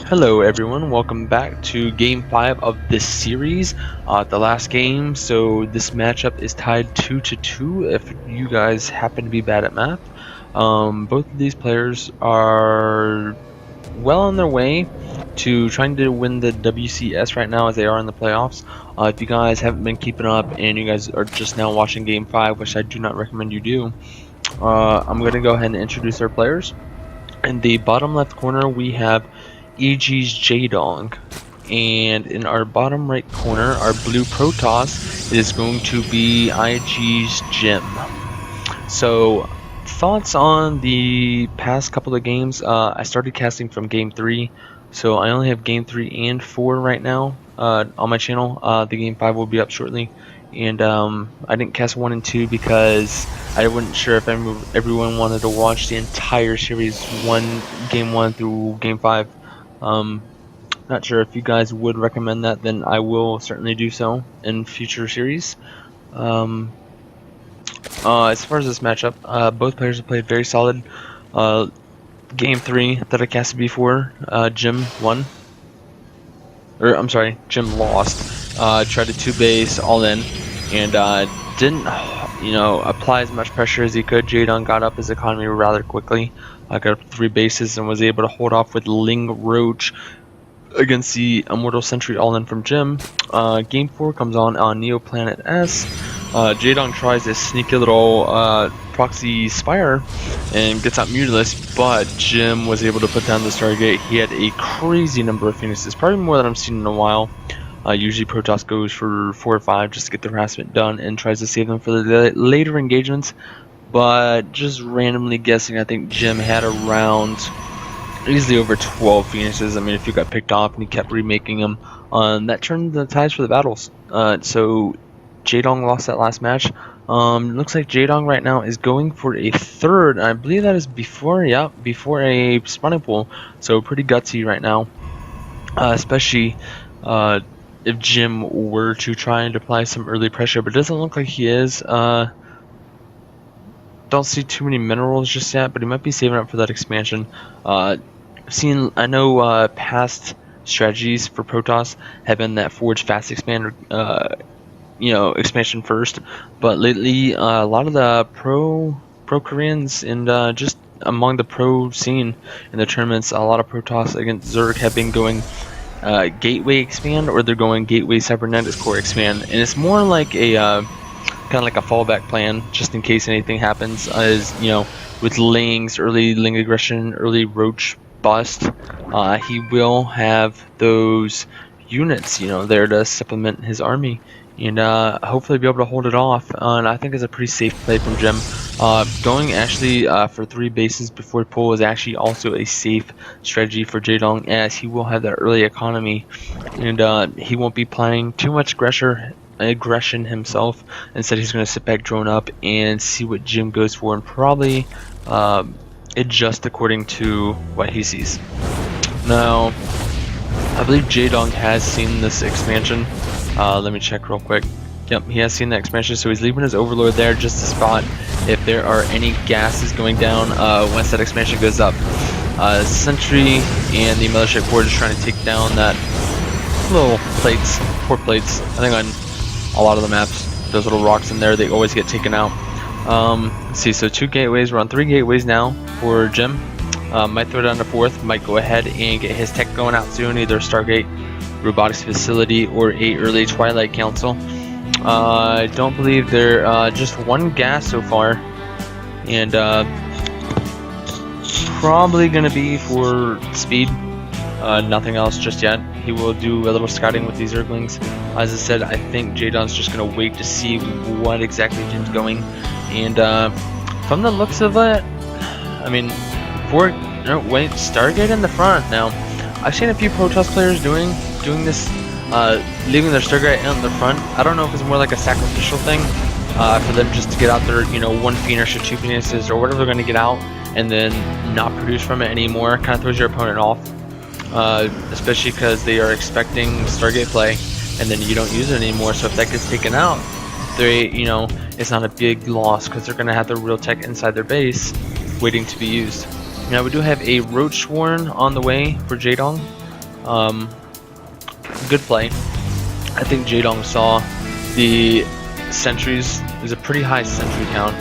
Hello everyone, welcome back to game 5 of this series, the last game. So this matchup is tied 2-2 if you guys happen to be bad at math. Both of these players are well on their way to trying to win the WCS right now as they are in the playoffs. If you guys haven't been keeping up and you guys are just now watching game 5, which I do not recommend you do, I'm going to go ahead and introduce our players. In the bottom left corner we have EG's Jaedong, and in our bottom right corner, our blue Protoss is going to be IG's Jim. So, thoughts on the past couple of games? I started casting from game 3, so I only have game 3 and 4 right now on my channel. The game 5 will be up shortly, and I didn't cast 1 and 2 because I wasn't sure if everyone wanted to watch the entire series, game 1 through game 5. Not sure if you guys would recommend that, then I will certainly do so in future series. As far as this matchup, both players have played very solid. Game 3 that I casted before, Jim won. Or, I'm sorry, Jim lost. Tried to 2-base all in, and didn't, apply as much pressure as he could. Jaedong got up his economy rather quickly. Got up 3 bases and was able to hold off with Ling Roach against the Immortal Sentry all-in from Jim. Game 4 comes on Neoplanet S. Jaedong tries this sneaky little proxy Spire and gets out Mutilus, but Jim was able to put down the Stargate. He had a crazy number of Phoenixes, probably more than I've seen in a while. Usually Protoss goes for 4 or 5 just to get the harassment done and tries to save them for the later engagements, but just randomly guessing, I think Jim had around easily over 12 Phoenixes. I mean, if you got picked off and he kept remaking them, that turned the tides for the battles. So Jaedong lost that last match. Looks like Jaedong right now is going for a third. I believe that is before a spawning pool. So pretty gutsy right now, especially if Jim were to try and apply some early pressure, but it doesn't look like he is. Don't see too many minerals just yet, but he might be saving up for that expansion. I know past strategies for Protoss have been that Forge Fast Expand, expansion first, but lately a lot of the pro Koreans and just among the pro scene in the tournaments, a lot of Protoss against Zerg have been going Gateway Expand, or they're going Gateway Cybernetics Core Expand, and it's more like a kind of like a fallback plan just in case anything happens, as with Ling's early Ling aggression, early Roach bust, he will have those units there to supplement his army and hopefully be able to hold it off, and I think it's a pretty safe play from Jim. Going actually for 3 bases before pull is actually also a safe strategy for Jaedong, as he will have that early economy and he won't be playing too much aggression himself. Instead, he's going to sit back, drone up, and see what Jim goes for, and probably adjust according to what he sees. Now, I believe Jaedong has seen this expansion. Let me check real quick. Yep, he has seen the expansion, so he's leaving his Overlord there just to spot if there are any gases going down once that expansion goes up. Sentry and the Militia Corps is trying to take down that little plates, port plates. I think on a lot of the maps, those little rocks in there, they always get taken out. Let's see, so 2 gateways. We're on 3 gateways now for Jim. Might throw down the 4th, might go ahead and get his tech going out soon, either Stargate, Robotics Facility, or a early Twilight Council. I don't believe there just 1 gas so far, and probably gonna be for speed. Nothing else just yet. He will do a little scouting with these Zerglings. As I said, I think Jaedong's just gonna wait to see what exactly Jim's going, and from the looks of it, I mean, Stargate in the front. Now, I've seen a few Protoss players doing this, leaving their Stargate in the front. I don't know if it's more like a sacrificial thing for them just to get out their 1 Phoenix or 2 Phoenixes or whatever they're going to get out, and then not produce from it anymore. Kind of throws your opponent off, especially because they are expecting Stargate play, and then you don't use it anymore. So if that gets taken out, it's not a big loss because they're going to have their real tech inside their base waiting to be used. Now we do have a Roach Sworn on the way for Jaedong. Good play. I think Jaedong saw the sentries. There's a pretty high sentry count,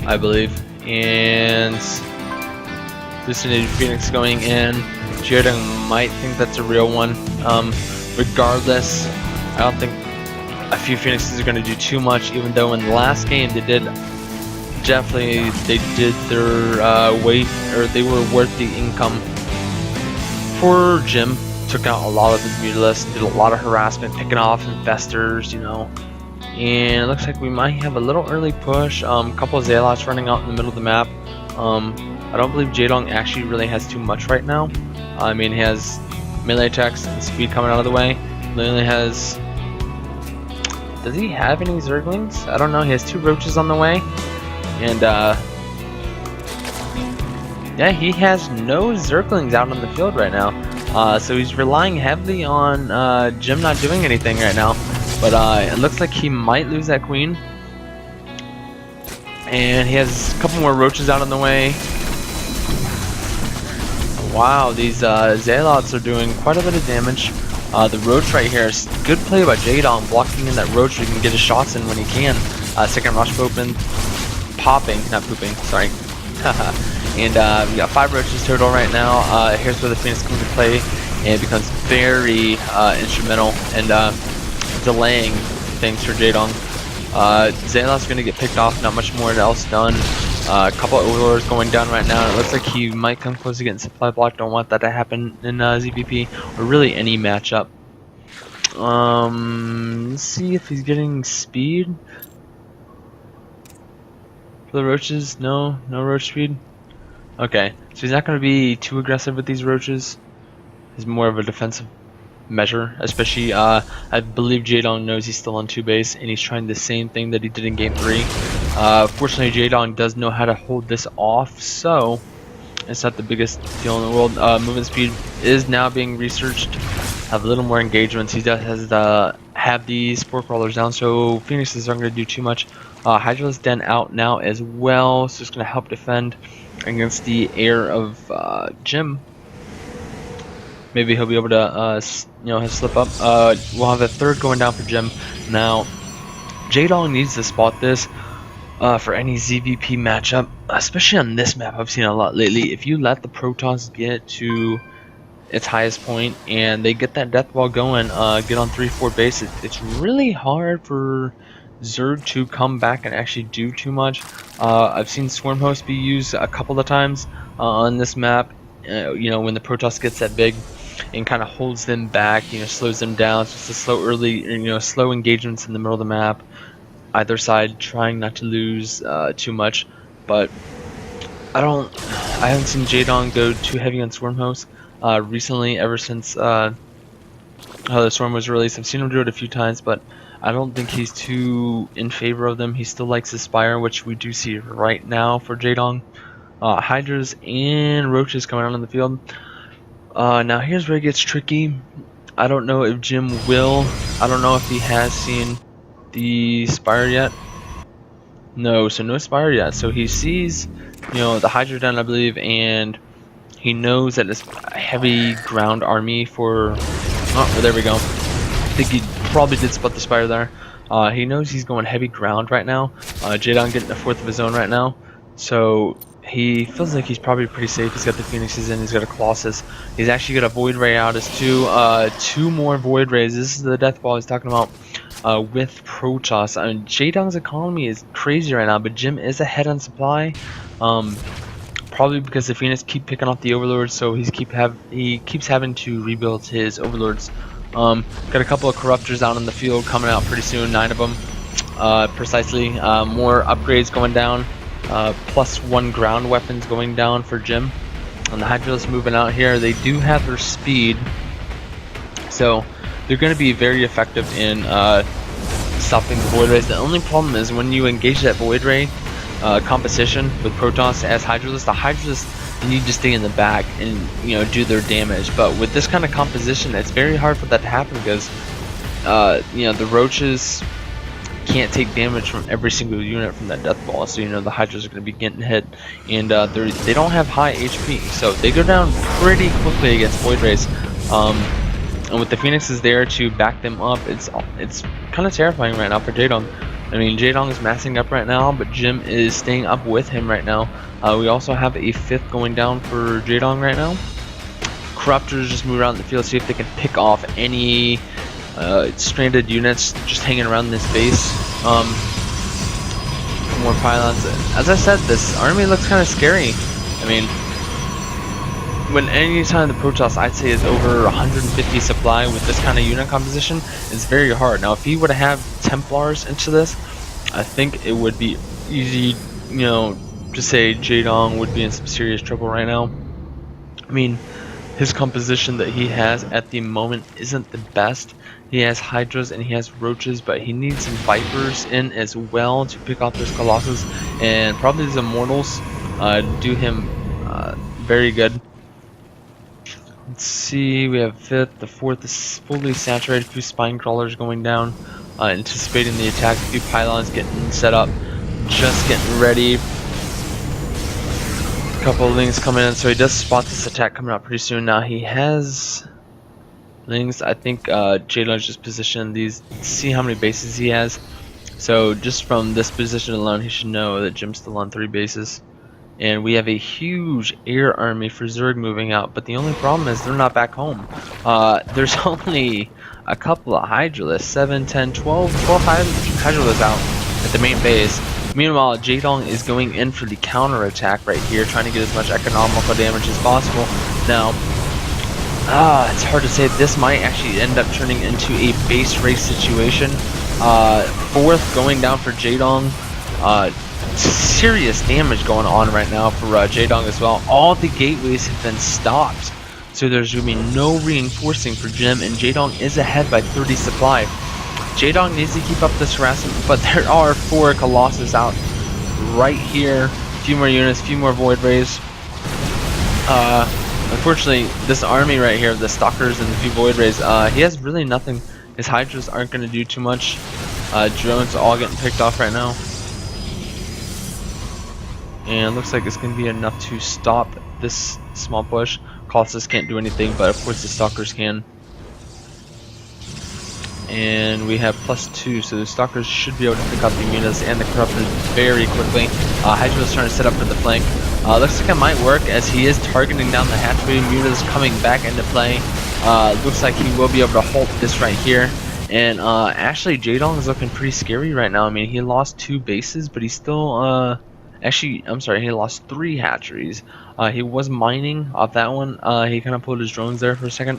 I believe, and hallucinated Phoenix going in. Jaedong might think that's a real one. Regardless, I don't think a few Phoenixes are going to do too much, even though in the last game they did their weight, or they were worth the income. For Jim, took out a lot of his mutalists, did a lot of harassment, picking off infestors, you know. And it looks like we might have a little early push. A couple of Zealots running out in the middle of the map. I don't believe Jaedong actually really has too much right now. I mean, he has melee attacks and speed coming out of the way. He only has... Does he have any Zerglings? I don't know. He has 2 Roaches on the way. And, yeah, he has no Zerglings out on the field right now. So he's relying heavily on Jim not doing anything right now. But it looks like he might lose that Queen. And he has a couple more Roaches out on the way. Wow, these Zealots are doing quite a bit of damage. The Roach right here is good play by Jaedong, blocking in that Roach so he can get his shots in when he can. Second rush open, popping, not pooping, sorry. And we got 5 Roaches total right now. Here's where the Phoenix comes into play, and it becomes very instrumental and delaying things for Jaedong. Zealot's going to get picked off, not much more else done. A couple of Overlords going down right now. It looks like he might come close to getting supply block. Don't want that to happen in ZVP or really any matchup. Let's see if he's getting speed. For the Roaches, no Roach speed. Okay, so he's not going to be too aggressive with these Roaches. He's more of a defensive measure, especially I believe Jaedong knows he's still on 2 base and he's trying the same thing that he did in game 3. Fortunately, Jaedong does know how to hold this off, so it's not the biggest deal in the world. Movement speed is now being researched, have a little more engagements. He does have the Spore Crawlers down, so Phoenixes aren't going to do too much. Hydra's Den out now as well, so it's going to help defend against the air of Jim. Maybe he'll be able to, slip up. We'll have a 3rd going down for Jim. Now, Jaedong needs to spot this for any ZVP matchup, especially on this map. I've seen a lot lately. If you let the Protoss get to its highest point and they get that death wall going, get on 3-4 bases, it's really hard for Zerg to come back and actually do too much. I've seen Swarm Host be used a couple of times on this map. When the Protoss gets that big and kind of holds them back, slows them down. It's just a slow engagements in the middle of the map. Either side trying not to lose too much, but I haven't seen Jaedong go too heavy on Swarm Host recently, ever since the Swarm was released. I've seen him do it a few times, but I don't think he's too in favor of them. He still likes his Spire, which we do see right now for Jaedong. Hydras and Roaches coming out on the field. Now here's where it gets tricky. I don't know if Jim will. I don't know if he has seen the Spire yet. No, so no Spire yet. So he sees, the Hydra Den, I believe, and he knows that it's a heavy ground army for... Oh, there we go. I think he probably did spot the Spire there. He knows he's going heavy ground right now. Jaedong getting a 4th of his own right now. So he feels like he's probably pretty safe. He's got the Phoenixes in, he's got a Colossus. He's actually got a Void Ray out as 2 more Void Rays. This is the death ball he's talking about with Protoss. I mean, Jaedong's economy is crazy right now, but Jim is ahead on supply. Probably because the Phoenix keep picking off the Overlords, so he keeps having to rebuild his Overlords. Got a couple of Corruptors out in the field coming out pretty soon, 9 of them precisely. More upgrades going down. +1 ground weapons going down for Jim. And the Hydralisk moving out here. They do have their speed, so they're going to be very effective in stopping the Void Rays. The only problem is when you engage that Void Ray composition with Protoss as Hydralisk, the Hydralisk need to stay in the back and do their damage. But with this kind of composition, it's very hard for that to happen because the Roaches can't take damage from every single unit from that death ball, so you know the Hydras are going to be getting hit, and they don't have high HP, so they go down pretty quickly against Void Rays. And with the Phoenixes there to back them up, it's kind of terrifying right now for Jaedong. I mean, Jaedong is massing up right now, but Jim is staying up with him right now. We also have a 5th going down for Jaedong right now. Corruptors just move around the field, see if they can pick off any stranded units just hanging around this base. More pylons. As I said, this army looks kind of scary. I mean, when any time the Protoss, I'd say, is over 150 supply with this kind of unit composition, it's very hard. Now, if he would have Templars into this, I think it would be easy, you know, to say Jaedong would be in some serious trouble right now. I mean, his composition that he has at the moment isn't the best. He has Hydras and he has Roaches, but he needs some Vipers in as well to pick off those Colossus, and probably these Immortals do him very good. Let's see, we have 5th, the 4th is fully saturated, a few Spine Crawlers going down, anticipating the attack, a few Pylons getting set up, just getting ready. A couple of Lings coming in, so he does spot this attack coming out pretty soon. Now he has Lings, I think Jaedong's just positioned these, see how many bases he has. So just from this position alone, he should know that Jim's still on 3 bases. And we have a huge air army for Zerg moving out, but the only problem is they're not back home. There's only a couple of Hydralisks, 7, 10, 12 Hydralisks out at the main base. Meanwhile, Jaedong is going in for the counter attack right here, trying to get as much economical damage as possible. Now, it's hard to say. This might actually end up turning into a base race situation. 4th going down for Jaedong. Serious damage going on right now for Jaedong as well. All the gateways have been stopped, so there's going to be no reinforcing for Jim, and Jaedong is ahead by 30 supply. Jaedong needs to keep up this harassment, but there are 4 Colossus out right here. A few more units, a few more Void Rays. Unfortunately, this army right here, the Stalkers and the few Void Rays, he has really nothing. His Hydras aren't going to do too much. Drones all getting picked off right now. And it looks like it's going to be enough to stop this small push. Colossus can't do anything, but of course the Stalkers can. And we have +2, so the Stalkers should be able to pick up the units and the Corruptors very quickly. Hydra's trying to set up for the flank. Looks like it might work as he is targeting down the hatchway. Muta's coming back into play. Looks like he will be able to halt this right here. And actually, Jaedong is looking pretty scary right now. I mean, he lost 2 bases, but he's still... Actually, I'm sorry, he lost 3 hatcheries. He was mining off that one. He kind of pulled his drones there for a second.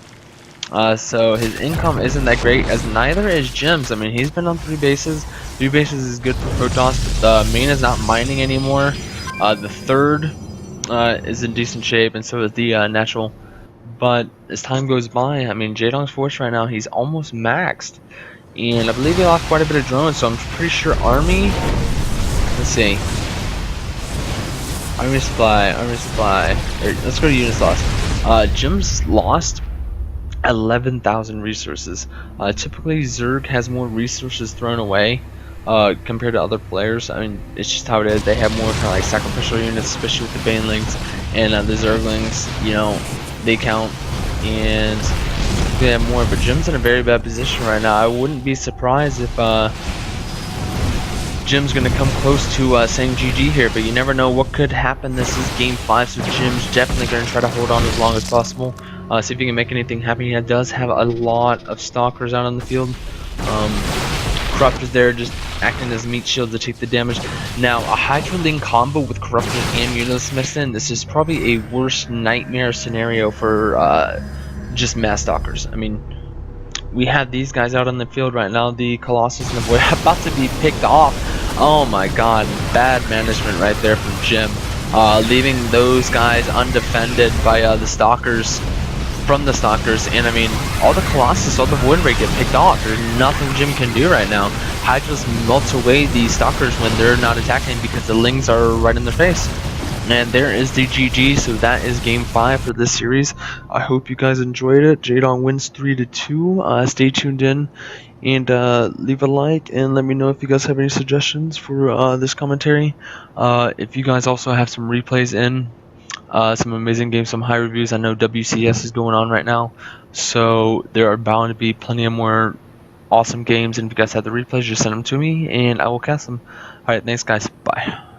So his income isn't that great, as neither is Jim's. I mean, he's been on 3 bases. 3 bases is good for Protoss, but the main is not mining anymore. The 3rd is in decent shape, and so is the natural. But as time goes by, I mean, Jaedong's force right now, he's almost maxed. And I believe he lost quite a bit of drones, so I'm pretty sure Army... Let's see. Army supply. Let's go to units lost. Jim's lost 11,000 resources. Typically, Zerg has more resources thrown away compared to other players. I mean, it's just how it is. They have more kind of like sacrificial units, especially with the Banelings and the Zerglings. You know, they count, and they have more. But Jim's in a very bad position right now. I wouldn't be surprised if Jim's gonna come close to saying GG here, but you never know what could happen. This is game 5, so Jim's definitely gonna try to hold on as long as possible. See if he can make anything happen. He does have a lot of Stalkers out on the field. Corruptors there just acting as meat shield to take the damage. Now, a Hydra-Ling combo with Corruptors and Mutants mixed in, this is probably a worst nightmare scenario for just mass Stalkers. I mean, we have these guys out on the field right now. The Colossus and the Void about to be picked off. Oh my god, bad management right there from Jim. Leaving those guys undefended by the Stalkers, from the Stalkers. And I mean, all the Colossus, all the Void Ray get picked off. There's nothing Jim can do right now. Hydras melts away the Stalkers when they're not attacking because the Lings are right in their face. And there is the GG. So that is game 5 for this series. I hope you guys enjoyed it. Jaedong wins 3-2. Stay tuned in and leave a like and let me know if you guys have any suggestions for this commentary. If you guys also have some replays in, some amazing games, some high reviews. I know WCS is going on right now, so there are bound to be plenty of more awesome games. And if you guys have the replays, just send them to me and I will cast them. Alright, thanks guys. Bye.